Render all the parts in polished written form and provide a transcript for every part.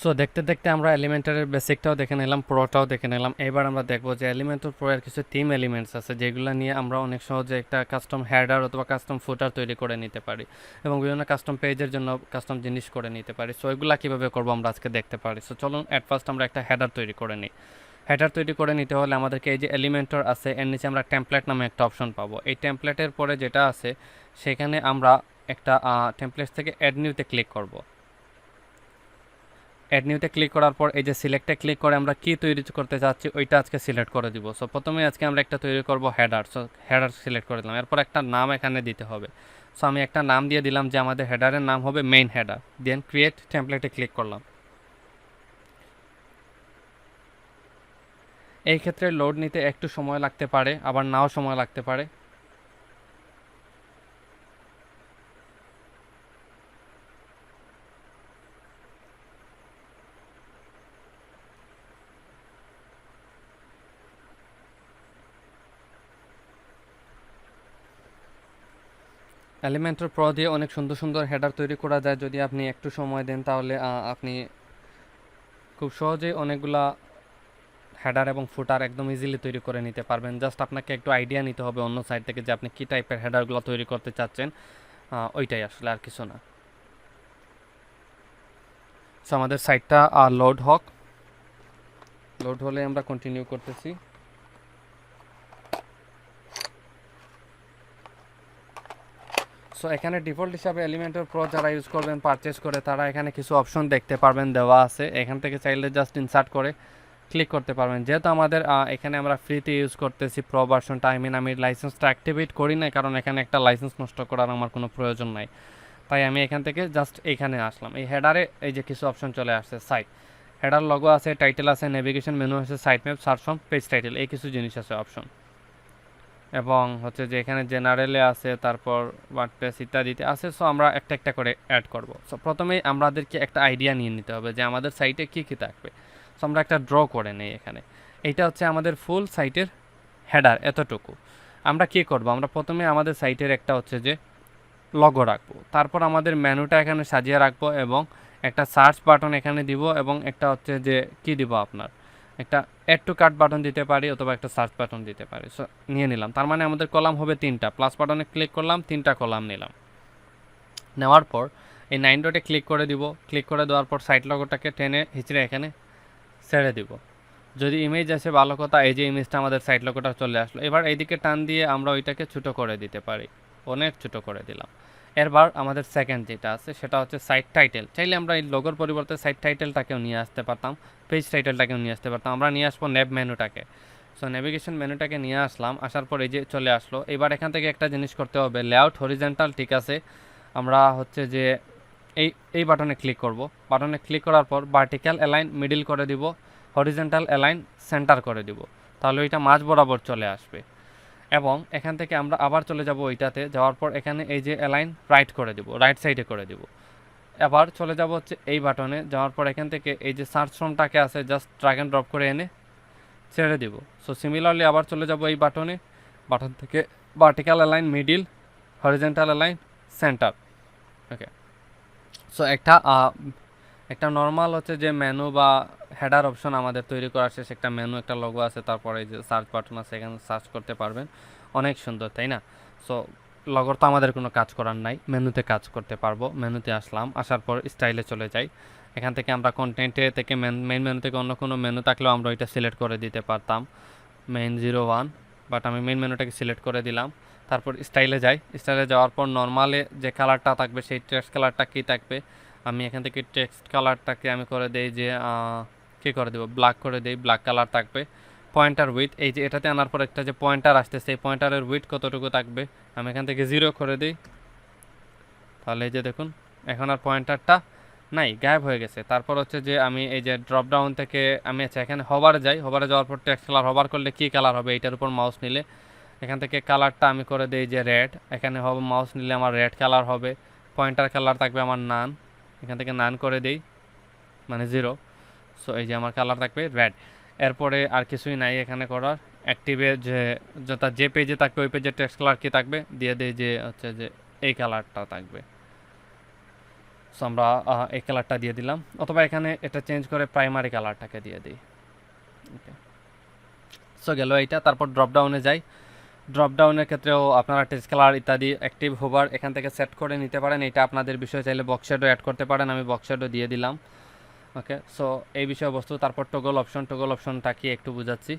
So দেখতে দেখতে আমরা এলিমেন্টারের বেসিকটাও দেখে নিলাম, প্রোটাও দেখে নিলাম। এবার আমরা দেখবো যে এলিমেন্টর প্রো এর কিছু থিম এলিমেন্টস আছে যেগুলো নিয়ে আমরা অনেক সহজে একটা কাস্টম হেডার অথবা কাস্টম ফুটার তৈরি করে নিতে পারি এবং বিভিন্ন কাস্টম পেজের জন্য কাস্টম জিনিস করে নিতে পারি। সো এগুলা কীভাবে করবো আমরা আজকে দেখতে পারি। সো চলুন অ্যাট ফার্স্ট আমরা একটা হেডার তৈরি করে নিই। হেডার তৈরি করে নিতে হলে আমাদেরকে এই যে এলিমেন্টর আছে এর নিচে আমরা টেমপ্লেট নামে একটা অপশন পাবো। এই টেমপ্লেটের পরে যেটা আছে সেখানে আমরা একটা টেমপ্লেট থেকে অ্যাড নিউতে ক্লিক করব। অ্যাড নিউতে ক্লিক করার পর এই যে সিলেক্টে ক্লিক করে আমরা কি তৈরি করতে চাচ্ছি ওইটা আজকে সিলেক্ট করে দিব। সো প্রথমে আজকে আমরা একটা তৈরি করব হেডার। সো হেডার সিলেক্ট করে দিলাম, এরপর একটা নাম এখানে দিতে হবে। সো আমি একটা নাম দিয়ে দিলাম যে আমাদের হেডারের নাম হবে মেইন হেডার। দেন ক্রিয়েট টেমপ্লেটে ক্লিক করলাম। এই ক্ষেত্রে লোড নিতে একটু সময় লাগতে পারে, আবার নাও সময় লাগতে পারে। এলিমেন্টর প্রো দিয়ে অনেক সুন্দর সুন্দর হেডার তৈরি করা যায় যদি আপনি একটু সময় দেন, তাহলে আপনি খুব সহজেই অনেকগুলা হেডার এবং ফুটার একদম ইজিলি তৈরি করে নিতে পারবেন। জাস্ট আপনাকে একটু আইডিয়া নিতে হবে অন্য সাইড থেকে যে আপনি কী টাইপের হেডারগুলো তৈরি করতে চাচ্ছেন, ওইটাই আসলে, আর কিছু না। সো আমাদের সাইটটা লোড হোক, লোড হলে আমরা কন্টিনিউ করতেছি। সো এখানে ডিফল্ট হিসাবে এলিমেন্টর প্রো যারা ইউজ করবেন পারচেস করে তারা এখানে কিছু অপশন দেখতে পারবেন, দেওয়া আছে। এখান থেকে চাইলে জাস্ট ইনসার্ট করে ক্লিক করতে পারবেন। যেহেতু আমাদের এখানে আমরা ফ্রিতে ইউজ করতেছি প্রো ভার্সনটা, আমি লাইসেন্সটা অ্যাক্টিভেট করি না, কারণ এখানে একটা লাইসেন্স নষ্ট করার আমার কোনো প্রয়োজন নাই। তাই আমি এখান থেকে জাস্ট এইখানে আসলাম। এই হেডারে এই যে কিছু অপশন চলে আসছে, সাইট হেডার লগো আছে, টাইটেল আছে, নেভিগেশন মেনু আছে, site map, search form, page title, এই কিছু জিনিস আছে অপশন। এবং হচ্ছে যে এখানে জেনারেলে আছে, তারপর ওয়ার্ডপ্রেস ইত্যাদিতে আছে। সো আমরা একটা একটা করে অ্যাড করব। সো প্রথমেই আমাদেরকে একটা আইডিয়া নিয়ে নিতে হবে যে আমাদের সাইটে কী কী থাকবে। সো আমরা একটা ড্র করে নেই এখানে। এইটা হচ্ছে আমাদের ফুল সাইটের হেডার, এতটুকু। আমরা কি করব, আমরা প্রথমে আমাদের সাইটের একটা হচ্ছে যে লগো রাখবো, তারপর আমাদের মেনুটা এখানে সাজিয়ে রাখবো এবং একটা সার্চ বাটন এখানে দিব এবং একটা হচ্ছে যে কি দিব, আপনার একটা অ্যাড টু কার্ট বাটন দিতে পারি অথবা একটা সার্চ বাটন দিতে পারি। সো নিয়ে নিলাম, তার মানে আমাদের কলাম হবে তিনটা। প্লাস বাটনে ক্লিক করলাম, তিনটা কলাম নিলাম। নেওয়ার পর এই 9 ডটে ক্লিক করে দিব। ক্লিক করে দেওয়ার পর সাইট লগোটাকে টেনে হিচড়ে এখানে ছেড়ে দিব। যদি ইমেজ আসে ভালো কথা, এই যে ইমেজটা আমাদের সাইট লগোটা চলে আসলো। এবার এইদিকে টান দিয়ে আমরা ওইটাকে ছোটো করে দিতে পারি, অনেক ছোটো করে দিলাম। এরবার আমাদের সেকেন্ড যেটা আছে সেটা হচ্ছে সাইট টাইটেল। চাইলে আমরা এই লোগোর পরিবর্তে সাইট টাইটেলটাকেও নিয়ে আসতে পারতাম, পেজ টাইটেলটাকেও নিয়ে আসতে পারতাম। আমরা নিয়ে আসবো নেভ মেনুটাকে। সো নেভিগেশন মেনুটাকে নিয়ে আসলাম, আসার পর এই যে চলে আসলো। এবার এখান থেকে একটা জিনিস করতে হবে, লেআউট হরিজেন্টাল, ঠিক আছে। আমরা হচ্ছে যে এই এই বাটনে ক্লিক করব। বাটনে ক্লিক করার পর ভার্টিক্যাল অ্যালাইন মিডিল করে দিব, হরিজেন্টাল অ্যালাইন সেন্টার করে দিব, তাহলে ওইটা মাঝ বরাবর চলে আসবে। এবং এখান থেকে আমরা আবার চলে যাব ওইটাতে, যাওয়ার পর এখানে এই যে অ্যালাইন রাইট করে দিব, রাইট সাইডে করে দিব। আবার চলে যাব হচ্ছে এই বাটনে, যাওয়ার পর এখান থেকে এই যে সার্চ ফ্রমটাকে আছে জাস্ট ড্র্যাগ অ্যান্ড ড্রপ করে এনে ছেড়ে দিব। সো সিমিলারলি আবার চলে যাব এই বাটনে, বাটন থেকে vertical align middle, horizontal align centre. Okay. So একটা নর্মাল হচ্ছে যে মেনু বা হেডার অপশন আমাদের তৈরি করা শেষ। একটা মেনু, একটা লোগো আছে, তারপরে এই যে সার্চ বাটন আছে, এখানে সার্চ করতে পারবেন। অনেক সুন্দর, তাই না? সো লগোর তো আমাদের কোনো কাজ করার নাই, মেনুতে কাজ করতে পারবো। মেনুতে আসলাম, আসার পর স্টাইলে চলে যাই। এখান থেকে আমরা কন্টেন্টে থেকে মেইন মেনু থেকে অন্য কোনো মেনু থাকলেও আমরা ওইটা সিলেক্ট করে দিতে পারতাম, মেইন 01। বাট আমি মেইন মেনুটাকে সিলেক্ট করে দিলাম। তারপর স্টাইলে যাই। স্টাইলে যাওয়ার পর নর্মালে যে কালারটা থাকবে সেই টেক্সট কালারটা কী থাকবে, আমি এখান থেকে টেক্সট কালারটাকে আমি করে দেই যে কী করে দেবো, ব্ল্যাক করে দেই, ব্ল্যাক কালার থাকবে। পয়েন্টার উইথ, এই যে এটাতে আনার পর একটা যে পয়েন্টার আসতেছে, এই পয়েন্টারের উইথ কতটুকু থাকবে, আমি এখান থেকে 0 করে দিই। তাহলে এই যে দেখুন এখন আর পয়েন্টারটা নাই, গায়েব হয়ে গেছে। তারপর হচ্ছে যে আমি এই যে ড্রপ ডাউন থেকে আমি আচ্ছা এখানে হবারে যাই। হবারে যাওয়ার পর টেক্সট কালার, হবার করলে কী কালার হবে এইটার উপর মাউস নিলে এখান থেকে কালারটা আমি করে দিই যে রেড। এখানে হবে মাউস নিলে আমার রেড কালার হবে। পয়েন্টার কালার থাকবে আমার নান, এখান থেকে নান করে দিই, মানে 0। সো এই যে আমার কালার থাকবে রেড। এরপরে আর কিছুই নাই এখানে করার। অ্যাক্টিভে যে যেটা যে পেজে থাকবে ওই পেজের টেক্সট কালার কী থাকবে দিয়ে দিই যে হচ্ছে যে এই কালারটা থাকবে। সো আমরা এই কালারটা দিয়ে দিলাম, অথবা এখানে এটা চেঞ্জ করে প্রাইমারি কালারটাকে দিয়ে দিই। ওকে, সো গেল এইটা। তারপর ড্রপ ডাউনে যাই। ড্রপ ডাউনের ক্ষেত্রেও আপনারা টেক্সট কালার ইত্যাদি অ্যাক্টিভ হোভার এখান থেকে সেট করে নিতে পারেন, এটা আপনাদের বিষয়। চাইলে বক্স শ্যাডো অ্যাড করতে পারেন, আমি বক্স শ্যাডো দিয়ে দিলাম। ওকে, সো এই বিষয়বস্তু। তারপর টগল অপশনটা কি একটু বুঝাচ্ছি।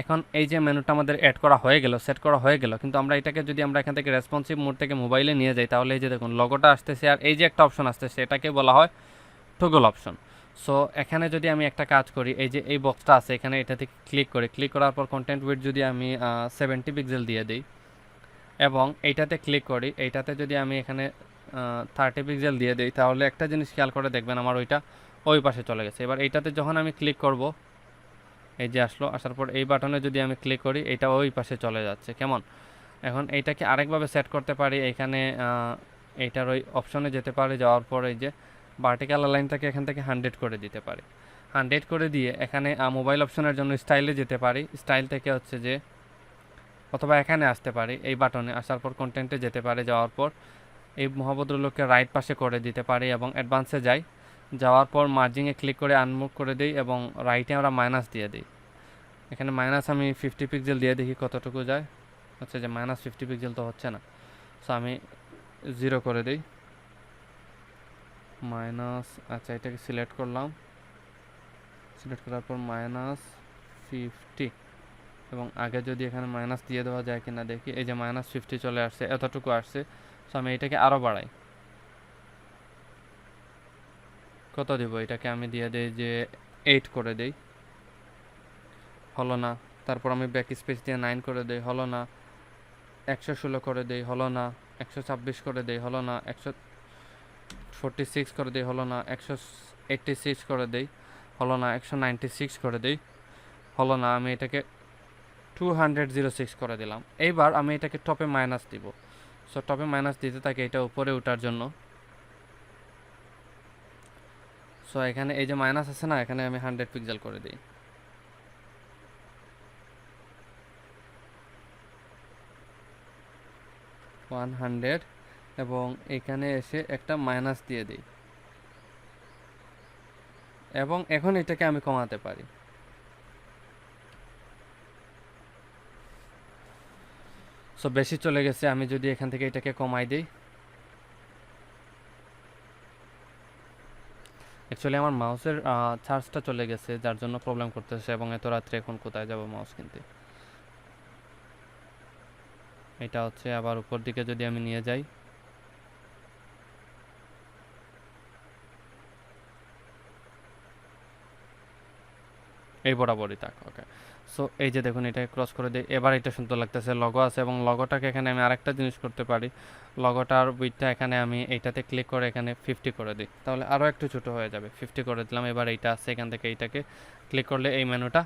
এখন এই যে মেনুটা আমাদের অ্যাড করা হয়ে গেল, সেট করা হয়ে গেল, কিন্তু আমরা এটাকে যদি আমরা এখান থেকে রেসপন্সিভ মোড থেকে মোবাইলে নিয়ে যাই, তাহলে এই যে দেখুন লগোটা আসতেছে, আর এই যে একটা অপশন আসতেছে, এটাকে বলা হয় টগল অপশন। সো এখানে যদি আমি একটা কাজ করি, এই যে এই বক্সটা আছে এখানে, এটাতে ক্লিক করি, ক্লিক করার পর কন্টেন্ট উইডথ যদি আমি 70 পিক্সেল দিয়ে দিই, এবং এইটাতে ক্লিক করি, এইটাতে যদি আমি এখানে 30 পিক্সেল দিয়ে দিই, তাহলে একটা জিনিস খেয়াল করে দেখবেন আমার ওইটা ওই পাশে চলে গেছে। এবার এইটাতে যখন আমি ক্লিক করব, এই যে আসলো, আসার পর এই বাটনে যদি আমি ক্লিক করি, এটা ওই পাশে চলে যাচ্ছে। কেমন? এখন এইটাকে আরেকভাবে সেট করতে পারি, এখানে এইটার ওই অপশনে যেতে পারি, যাওয়ার পর এই যে ভার্টিক্যাল লাইনটাকে এখান থেকে 100 করে দিতে পারি। 100 করে দিয়ে এখানে মোবাইল অপশনের জন্য স্টাইলে যেতে পারি, স্টাইল থেকে হচ্ছে যে, অথবা এখানে আসতে পারি, এই বাটনে আসার পর কন্টেন্টে যেতে পারি, যাওয়ার পর এই মহাভদ্রলোককে রাইট পাশে করে দিতে পারি এবং অ্যাডভান্সে যাই। যাওয়ার পর মার্জিংয়ে ক্লিক করে আনমুভ করে দিই এবং রাইটে আমরা মাইনাস দিয়ে দিই। এখানে মাইনাস আমি 50 পিক্সেল দিয়ে দেখি কতটুকু যায়। হচ্ছে যে মাইনাস 50 পিক্সেল তো হচ্ছে না, সো আমি 0 করে দিই। মাইনাস, আচ্ছা এটাকে সিলেক্ট করলাম, সিলেক্ট করার পর -50, এবং আগে যদি এখানে মাইনাস দিয়ে দেওয়া যায় কিনা দেখি। এই যে -50 চলে আসছে, এতটুকু আসছে। সো আমি এটাকে আরও বাড়াই। কত দিব? এটাকে আমি দিয়ে দিই যে 8 করে দিই, হলো না। তারপর আমি ব্যাক স্পেস দিয়ে 9 করে দিই, হলো না। 116 করে দিই, হলো না। 126 করে দিই, হলো না। 146 করে দিই, হলো না। 186 করে দিই, হলো না। 196 করে দিই, হলো না। আমি এটাকে 206 করে দিলাম। এইবার আমি এটাকে টপে মাইনাস দিব। সো টপে মাইনাস দিতে থাকে এটা উপরে ওঠার জন্য। সো এখানে এই যে মাইনাস আছে না, এখানে আমি 100 পিক্সেল করে দিই। এবং এখানে এসে একটা মাইনাস দিয়ে দিই, এবং এখন এটাকে আমি কমাতে পারি। সো বেশি চলে গেছে, আমি যদি এখান থেকে এটাকে কমাই দিই। অ্যাকচুয়ালি আমার মাউসের চার্জটা চলে গেছে, যার জন্য প্রবলেম করতেছে, এবং এত রাত্রে এখন কোথায় যাব মাউস কিনতে। এটা হচ্ছে আবার উপর দিকে যদি আমি নিয়ে যাই, এই বরাবরই থাক। ওকে, সো এই যে দেখুন এটা ক্রস করে দিই। এবার এটা সুন্দর লাগতেছে, লগো আছে, এবং লগোটাকে এখানে আমি আরেকটা জিনিস করতে পারি। লগোটার উইথটা এখানে আমি এইটাতে ক্লিক করে এখানে 50 করে দিই, তাহলে আরও একটু ছোটো হয়ে যাবে। 50 করে দিলাম। এবার এইটা আছে, এখান থেকে এইটাকে ক্লিক করলে এই মেনুটা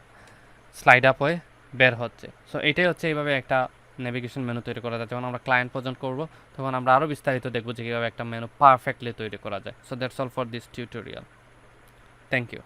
স্লাইড আপ হয়ে বের হচ্ছে। সো এটাই হচ্ছে এইভাবে একটা নেভিগেশন মেনু তৈরি করা যায়। যখন আমরা ক্লায়েন্ট পর্যন্ত করব, তখন আমরা আরও বিস্তারিত দেখব যে কীভাবে একটা মেনু পারফেক্টলি তৈরি করা যায়। So that's all for this tutorial. Thank you.